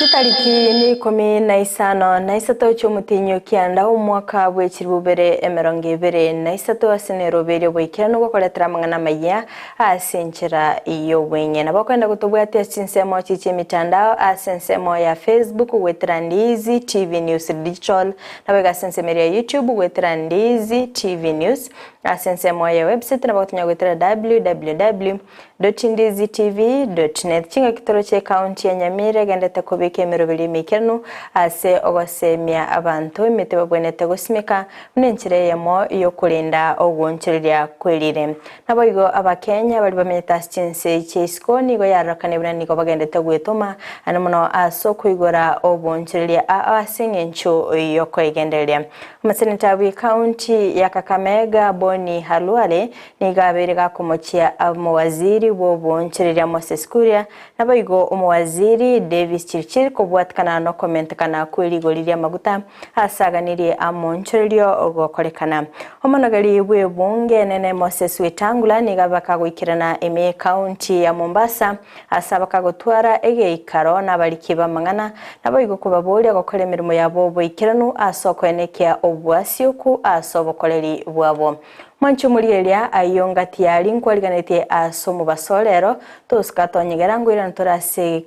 Tariki ni 15 na isatu cy'umutinyo kianda umwaka w'ekirubere emerongibere na isatu asenero bere bwikirano gukoretera mangana Amayia asenchera iyo wenye na bakwenda gutubwate Chinsemo cy'imitandao asensemo ya Facebook wetera Ndizi TV News Digital na bega sensemere ya YouTube wetera Ndizi TV News asensemo ya website na bakunya wetera www.ndizitv.net chinga kitoro che county ya Nyamira gendete kubike mirobili mikenu ase ogosemia abantu imitebo bwenete gusimika munenchire yemo yo kulinda ogunchirya kwelire naboigo abakenya bali bamenyeta Chinsa Chisco nigo yarakane bunanigo bagendete gwetoma anamuno aso kuigora ogunchirya asingencho yo kwegendelia amaseneta wi county ya Kakamega Boni Halwale nigaberega kumochia amwaziri wo bonchirya Moses Kuria naboigo umwaziri Davis Chirchir kubwatkana no comment kana kwirigoriria maguta asaganirie amonchiryo ogokorekana omonagari bwe bunge nene Moses Wetangula nigabaka gwikirana eme county ya Mombasa asabaka gutwara egeikaro nabarikiba mangana naboigo kubaboria gukora emirimo yabo bwikiranu asokwenekia obwasiuku asobokoleri bwabo Manchu muriyelia ayongati yali nkwaliganete asomu basolero tuskatonyegera ngwira nturase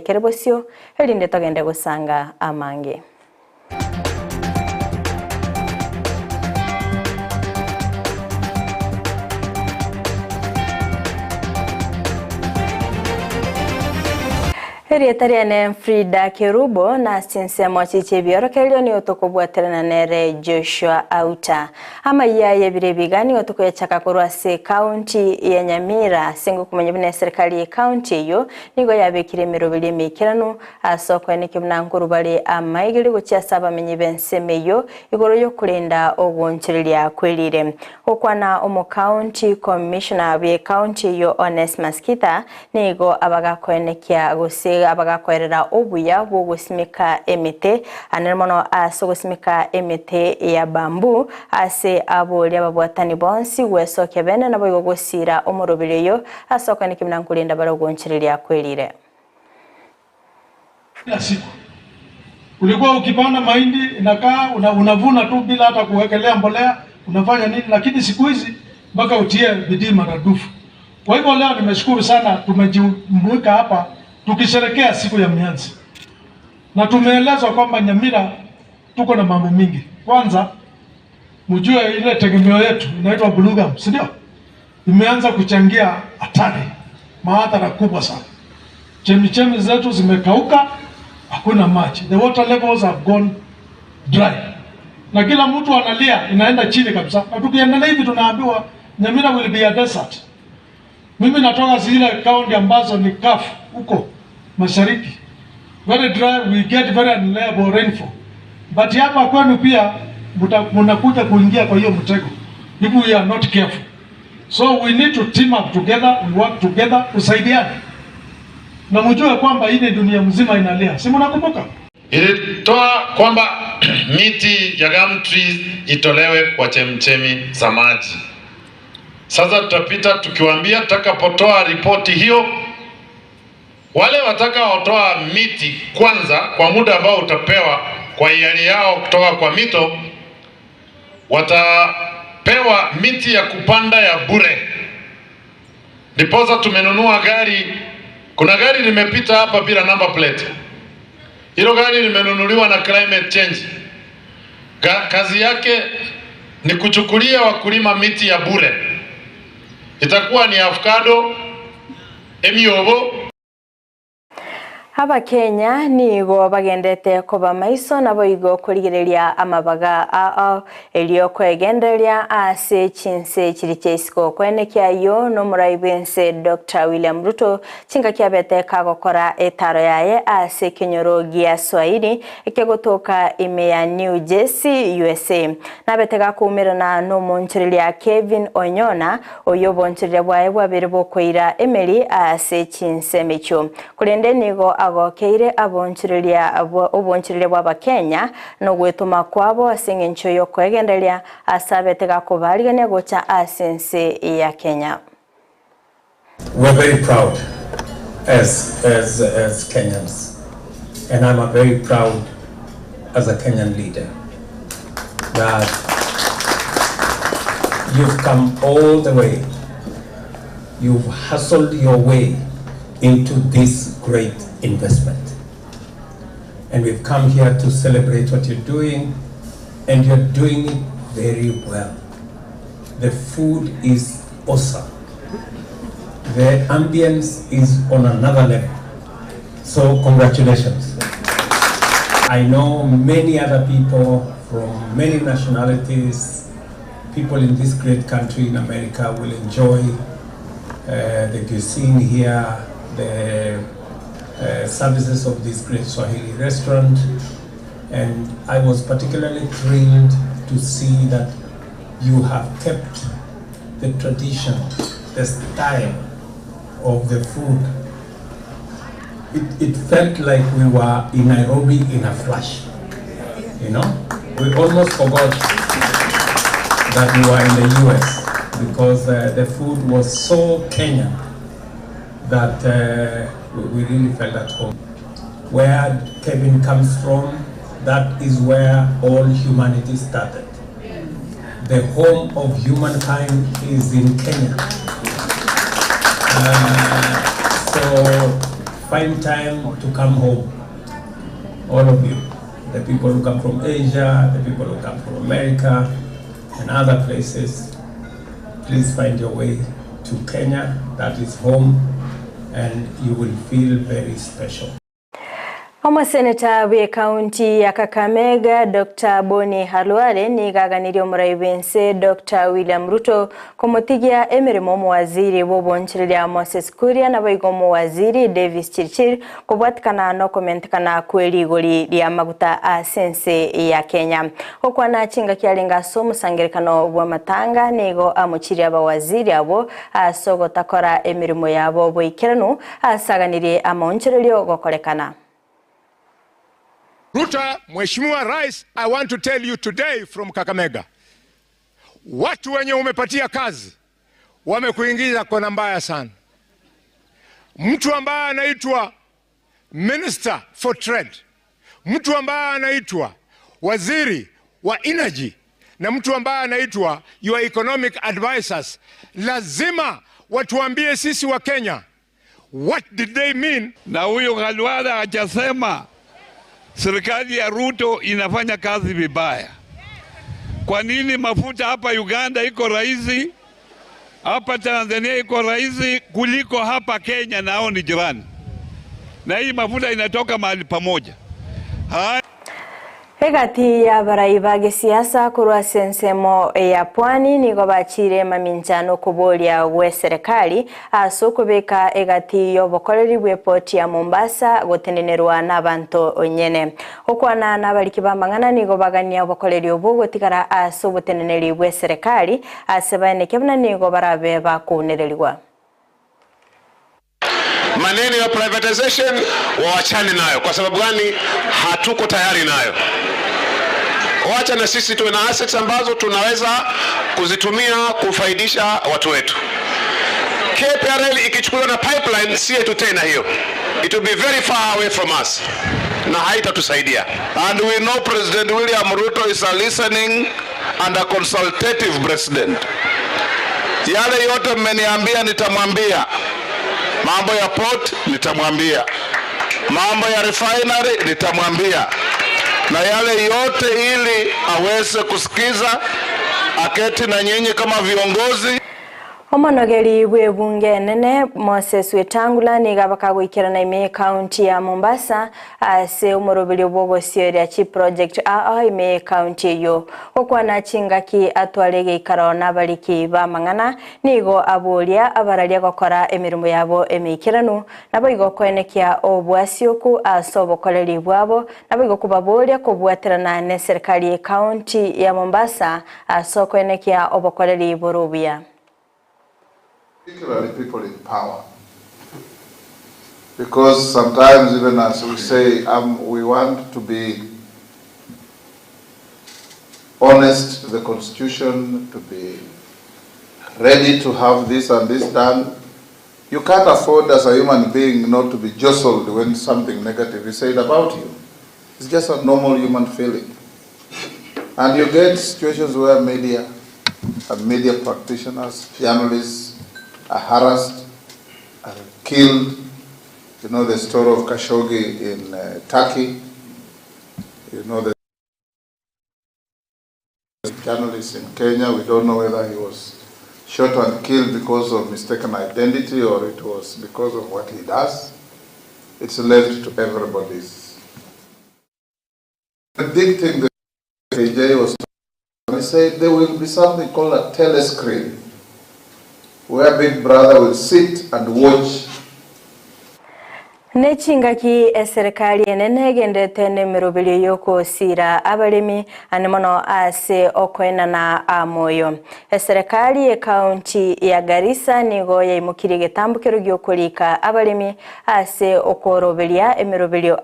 Kerubo sio elinde togende gusanga amange Erietariane Fridah Kerubo na Chinsa chichebioro kelio ni otokobwaterana nere Joshua Auta Amayia yebire bigani otokoyachaka kurwase county ya Nyamira singo kumanyibine serikali ya county yo nigo yabekire mirobili mikiranu asoko enike mnankuru bali amaigiri guchiasaba menyibensemeyo igoro yo kulinda ogunchirya kwelire okwana omu county commissioner be county yo Honest Maskita nigo abagakoenekia Gusii abagakwerera obuya bwo gusimika emite anemono asogusimika emite ya bambu ase aboli ababwatani bonsi wesoke bene nabo gusira omurobeleyo asoka nikimnankulinda baragonchirira kwelire siku ulikuwa ukipanda mahindi inakaa unavuna tu bila hata kuwekelea mbolea unafanya nini lakini siku hizi mpaka utie bidii maradufu. Kwa hivyo leo nimeshukuru sana tumejumuika hapa tukisherekea siku ya mianzi. Na tumeelezwa kwamba Nyamira tuko na mambo mingi. Kwanza mjue ile tegemeo yetu inaitwa blue gum, si ndio? Imeanza kuchangia hatari, madhara kubwa sana. Chemichemi zetu zimekauka, hakuna maji. The water levels have gone dry. Na kila mtu analia inaenda chini kabisa. Na tukiendelea hivi tunaambiwa Nyamira will be a desert. Mimi natoka zile kaunti ambazo ni kafu huko mashariki. Very dry, we get very unreliable rainfall. But hapa kwenu pia mnakuja kuingia kwa hiyo mtego if we are not careful. So we need to team up together, we work together, tusaidiane. Na mjue kwamba hii dunia mzima inalia. Si mnakumbuka? Ilitoa kwamba miti ya gum trees itolewe kwa chemchemi za maji. Sasa tutapita tukiwaambia tutakapotoa ripoti hiyo wale watakaotoa miti kwanza kwa muda ambao utapewa kwa hiari yao kutoka kwa mito watapewa miti ya kupanda ya bure. Ndiposa tumenunua gari, kuna gari limepita hapa bila number plate. Hilo gari limenunuliwa na climate change. Kazi yake ni kuchukulia wakulima miti ya bure. Itakuwa ni avocado, emiobo. Abakenya nigo bagendete koba maiso nabo igo kurigereria amabaga elio kwegenderia ase Chinsa Chisco kwenekia yo no muraibense Dr. William Ruto chinga kiabete kagokora etaro yaye ase Kenyorogia Swahili ekegotoka imeya New Jersey USA nabetega kumirana no monchirilia Kevin Onyona oyo bonchirilia bwaye bwabere bokoira emeri ase Chinsa mecho kulende nigo agokeire obonchirilia bwa Kenya no gwetuma kwabo asengencho yo kwegenderia asabetega kubarigania gocha asense ya Kenya. We're very proud as Kenyans And I'm very proud as a Kenyan leader that you've come all the way. You've hustled your way into this great investment. And we've come here to celebrate what you're doing, and you're doing it very well. The food is awesome. The ambience is on another level. So congratulations. I know many other people from many nationalities, people in this great country in America will enjoy the cuisine here, the services of this great Swahili restaurant. And I was particularly thrilled to see that you have kept the tradition, the style of the food. It felt like we were in Nairobi in a flash, you know? We almost forgot that we were in the US because the food was so Kenyan that we really felt at home. Where Kevin comes from, that is where all humanity started. The home of humankind is in Kenya. So find time to come home, all of you. The people who come from Asia, the people who come from America and other places, please find your way to Kenya. That is home, and you will feel very special. Omuseneta we county ya Kakamega Dr. Boni Halwale ni gaganirio muraibense Dr. William Ruto kumutigia emirimo mu waziri w'obonchirira Moses Kuria na baigomo waziri Davis Chirchir kubwatikana no komentikana kweli goli lya maguta a sense ya Kenya okwana chinga kyalenga so musangerekano bwa matanga nigo amuchiri abawaziri abo asogo takora emirimo yabo boikiranu asaganire amonchiriro gokorekana. Ruta, Mheshimiwa Rais, I want to tell you today from Kakamega. Watu wenye umepatia kazi wamekuingiza kona mbaya sana. Mtu ambaye anaitwa Minister for Trade, mtu ambaye anaitwa Waziri wa Energy na mtu ambaye anaitwa your economic advisors, lazima watuambie sisi wa Kenya what did they mean. Na huyo Khalwala hajasema serikali ya Ruto inafanya kazi vibaya. Kwa nini mafuta hapa Uganda iko rahisi, hapa Tanzania iko rahisi kuliko hapa Kenya, nao ni jirani? Na hii mafuta inatoka mahali pamoja. Egati ya baraiba siasa kurwa sensemo ya pwani nigo bachire maminchano kubolia we serikali asokubeka egati yobokoreri bwepoti ya Mombasa gotenenerwa n'abantu onyene okwana n'abaliki bambangana nigo bagania obokoreri obo gotikara asoboteneneri bwe serikali asebane kebna nigo barabe bakunerelwa. Maneno ya privatization waachane nayo. Kwa sababu gani? Hatuko tayari nayo. Wacha na sisi tuwe na assets ambazo tunaweza kuzitumia kufaidisha watu wetu. KPRL ikichukuliwa na pipeline si yetu tena hiyo. It will be very far away from us. Na haitatusaidia. And we know President William Ruto is a listening and a consultative president. Yale yote mmeniambia nitamwambia. Mambo ya port nitamwambia. Mambo ya refinery nitamwambia. Na yale yote ili aweze kusikiza, aketi na nyinyi kama viongozi. Omanogeri bwe bunge nene Moses Wetangula niga bakagwikira na ime county ya Mombasa ase umurubili bwogo sieria chi project ime county yo okwana chingaki atwalege ikarona baliki ba mangana nigo abulia abaralia gukora emirimo yabo emikiranu nabo igokwenekia obwasioku asobokoreri bwabo nabo igokubabulia kubwaterana ne serikali county ya Mombasa asokwenekia obokoreri borubia. Particularly people in power, because sometimes even as we say we want to be honest to the Constitution, to be ready to have this and this done, You can't afford as a human being not to be jostled when something negative is said about you. It's just a normal human feeling. And you get situations where media and media practitioners, journalists are harassed, are killed. You know the story of Khashoggi in Turkey. You know the journalist in Kenya. We don't know whether he was shot and killed because of mistaken identity or it was because of what he does. It's left to everybody's. The big thing that KJ was talking, he said there will be something called a telescreen where Big Brother will sit and watch. Nechingaki eserikali enene gendete nemirobili yoko sira abalimi anemono ase okoena na amoyo. Eserikali e kaunti ya Garissa nigo ya imukiri getambukiro gyokolika abalimi ase okorobelia emirobilio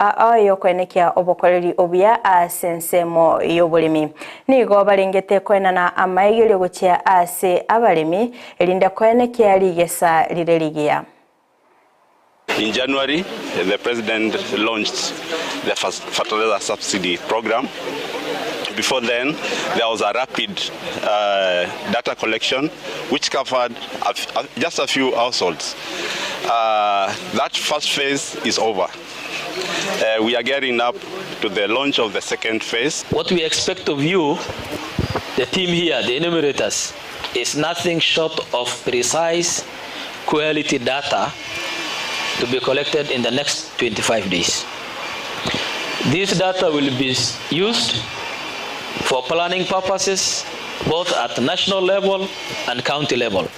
yokoenekia obokoleri obya ase nsemo yobulimi. Nigo balingete koena na amayigiro gochia ase abalimi elinda koenekia ligesa lireligia. In January, the President launched the fertilizer subsidy program. Before then, there was a rapid data collection which covered just a few households. That first phase is over. We are gearing up to the launch of the second phase. What we expect of you, the team here, the enumerators, is nothing short of precise quality data to be collected in the next 25 days. This data will be used for planning purposes both at national level and county level.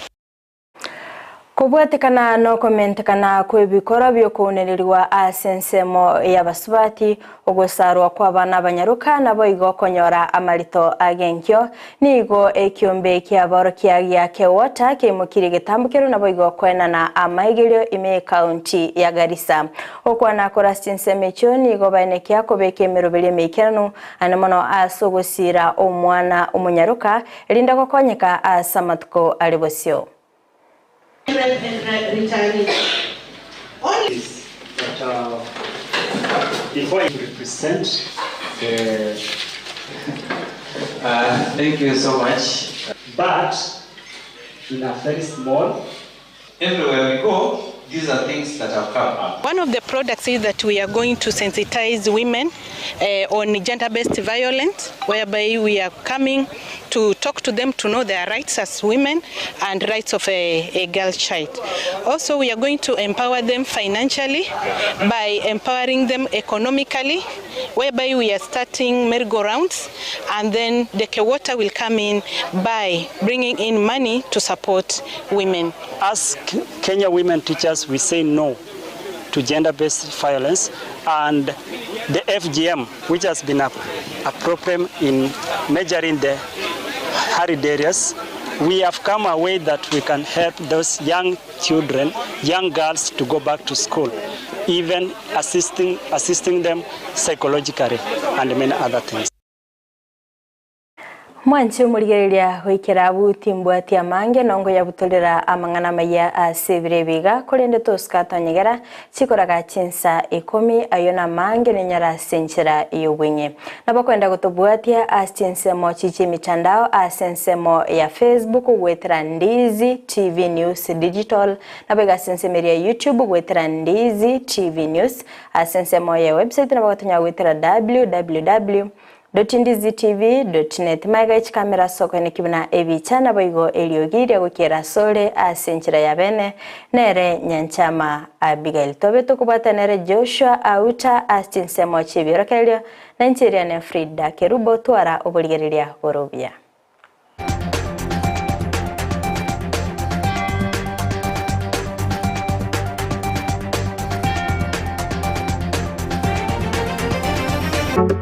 Kubwatekana no komentekana kwebikora byokuneneriwa asensemo y'abasubati ogosarwa kw'abana abanyaruka nabo igokonyora amarito agenkyo nigo ekyombe kyabaro kya Auta kimukiri getambukiro nabo igokwena na amahigiryo ime county ya Garissa okwana kora sinsemecho nigo banekia kobeke merobele mekerano anemono asogosira omwana omunyaruka elinda kokonyeka asamatko alibosio. Before you represent thank you so much. But in a very small, everywhere we go, these are things that have come up. One of the products is that we are going to sensitize women on gender-based violence, whereby we are coming to talk to them to know their rights as women and rights of a girl child. Also, we are going to empower them financially by empowering them economically, whereby we are starting merry-go-rounds, and then the Water will come in by bringing in money to support women. As Kenya women teachers, we say no to gender-based violence, and the FGM, which has been a problem in measuring the arid areas, we have come a way that we can help those young children, young girls to go back to school, even assisting them psychologically and many other things. Mwanchi umurigereria hoikera butimbwati amange nongo ya butolera amangana maya asebire biga kurende toskatanyegera chikoraga Chinsa 10 ayona mange nenyara senchera yobwenye nabakwenda gutobwatia asinsemo chichi mitandao asensemo ya Facebook gwetera Ndizi TV News Digital nabega sensemeria YouTube gwetera Ndizi TV News asensemo ya website nabagatonya gwetera www.ndizitv.net maiga kamera soko nekibina ebichana boigo eliogiri gukera sole asenchira ya bene nere nyanchama Abigail tobeto kubata nere Joshua Auta astinsemo chibiro kelio nanchiria ne Fridah Kerubo twara obuligereria gorobia.